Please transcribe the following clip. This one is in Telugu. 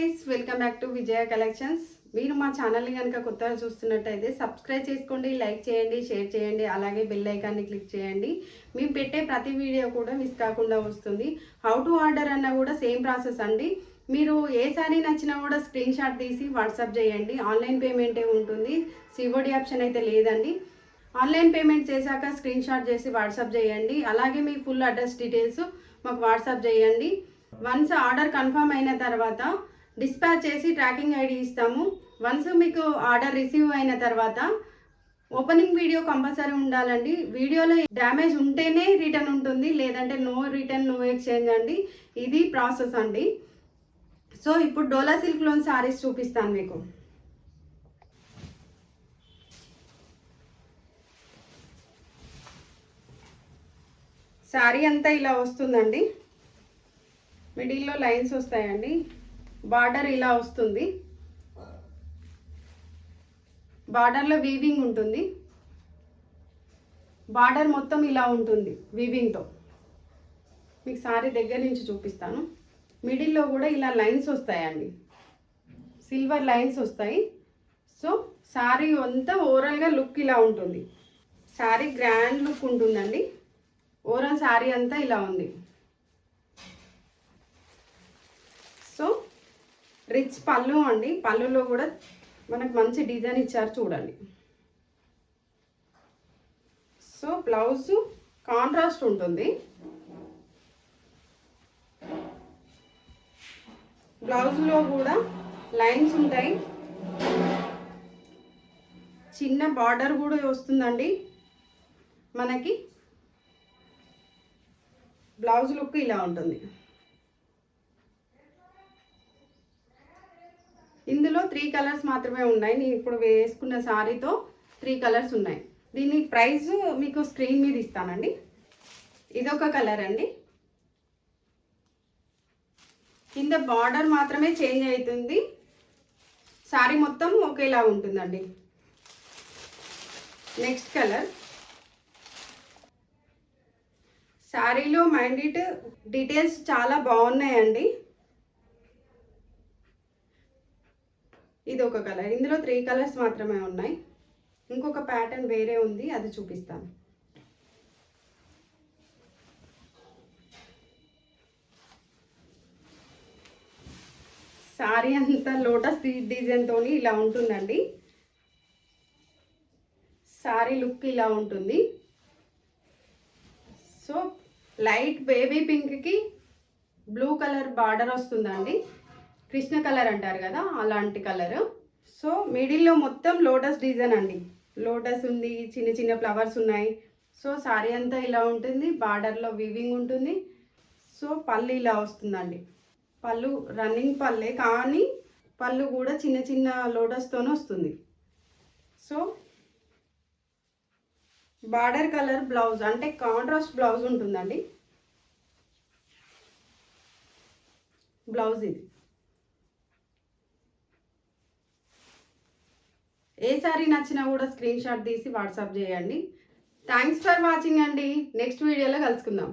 Guys, welcome back to Vijaya collections. మీరు మా ఛానల్ని కనుక కొత్తగా చూస్తున్నట్టయితే సబ్స్క్రైబ్ చేసుకోండి, లైక్ చేయండి, షేర్ చేయండి, అలాగే బెల్ ఐకాన్ని క్లిక్ చేయండి. మేము పెట్టే ప్రతి వీడియో కూడా మిస్ కాకుండా వస్తుంది. హౌ టు ఆర్డర్ అన్న కూడా సేమ్ ప్రాసెస్ అండి. మీరు ఏ సారీ నచ్చినా కూడా స్క్రీన్ షాట్ తీసి వాట్సాప్ చేయండి. ఆన్లైన్ పేమెంటే ఉంటుంది, సిఓడి ఆప్షన్ అయితే లేదండి. ఆన్లైన్ పేమెంట్ చేశాక స్క్రీన్ షాట్ చేసి వాట్సాప్ చేయండి. అలాగే మీ ఫుల్ అడ్రస్ డీటెయిల్స్ మాకు వాట్సాప్ చేయండి. వన్స్ ఆర్డర్ కన్ఫర్మ్ అయిన తర్వాత డిస్పాచ్ చేసి ట్రాకింగ్ ఐడి ఇస్తాము. వన్స్ మీకు ఆర్డర్ రిసీవ్ అయిన తర్వాత ఓపెనింగ్ వీడియో కంపల్సరీ ఉండాలండి. వీడియోలో డ్యామేజ్ ఉంటేనే రిటర్న్ ఉంటుంది, లేదంటే నో రిటర్న్ నో ఎక్స్చేంజ్ అండి. ఇది ప్రాసెస్ అండి. సో ఇప్పుడు డోలా సిల్క్లోని శారీస్ చూపిస్తాను మీకు. శారీ అంతా ఇలా వస్తుందండి. మిడిల్లో లైన్స్ వస్తాయండి. బార్డర్ ఇలా వస్తుంది. బార్డర్లో వీవింగ్ ఉంటుంది. బార్డర్ మొత్తం ఇలా ఉంటుంది వీవింగ్తో. మీకు శారీ దగ్గర నుంచి చూపిస్తాను. మిడిల్లో కూడా ఇలా లైన్స్ వస్తాయండి, సిల్వర్ లైన్స్ వస్తాయి. సో శారీ అంతా ఓవరాల్గా లుక్ ఇలా ఉంటుంది. శారీ గ్రాండ్ లుక్ ఉంటుందండి. ఓవరాల్ శారీ అంతా ఇలా ఉంది. సో రిచ్ పళ్ళు అండి. పళ్ళులో కూడా మనకు మంచి డిజైన్ ఇచ్చారు చూడండి. సో బ్లౌజ్ కాంట్రాస్ట్ ఉంటుంది. బ్లౌజ్లో కూడా లైన్స్ ఉంటాయి. చిన్న బార్డర్ కూడా వస్తుందండి. మనకి బ్లౌజ్ లుక్ ఇలా ఉంటుంది. ఇందులో 3 కలర్స్ మాత్రమే ఉన్నాయి. నేను ఇప్పుడు వేసుకున్న శారీతో 3 కలర్స్ ఉన్నాయి. దీని ప్రైస్ మీకు స్క్రీన్ మీద ఇస్తానండి. ఇదొక కలర్ అండి. కింద బార్డర్ మాత్రమే చేంజ్ అవుతుంది. శారీ మొత్తం ఒకేలా ఉంటుందండి. Next colour. శారీలో మైండిట్ డీటెయిల్స్ చాలా బాగున్నాయండి. ఇది ఒక కలర్. ఇందులో 3 కలర్స్ మాత్రమే ఉన్నాయి. ఇంకొక ప్యాటర్న్ వేరే ఉంది, అది చూపిస్తాను. శారీ అంతా లోటస్ డిజైన్తో ఇలా ఉంటుందండి. శారీ లుక్ ఇలా ఉంటుంది. సో లైట్ బేబీ పింక్కి బ్లూ కలర్ బార్డర్ వస్తుందండి. కృష్ణ కలర్ అంటారు కదా, అలాంటి కలర్. సో మిడిల్లో మొత్తం లోటస్ డిజైన్ అండి. లోటస్ ఉంది, చిన్న చిన్న ఫ్లవర్స్ ఉన్నాయి. సో శారీ అంతా ఇలా ఉంటుంది. బార్డర్లో వీవింగ్ ఉంటుంది. సో పళ్ళు ఇలా వస్తుందండి. పళ్ళు రన్నింగ్ పళ్ళే, కానీ పళ్ళు కూడా చిన్న చిన్న లోటస్తోనే వస్తుంది. సో బార్డర్ కలర్ బ్లౌజ్ అంటే కాంట్రాస్ట్ బ్లౌజ్ ఉంటుందండి. బ్లౌజ్ ఇది. ఏ సారీ నచ్చినా కూడా స్క్రీన్ షాట్ తీసి వాట్సాప్ చేయండి. థ్యాంక్స్ ఫర్ వాచింగ్ అండి. నెక్స్ట్ వీడియోలో కలుసుకుందాం.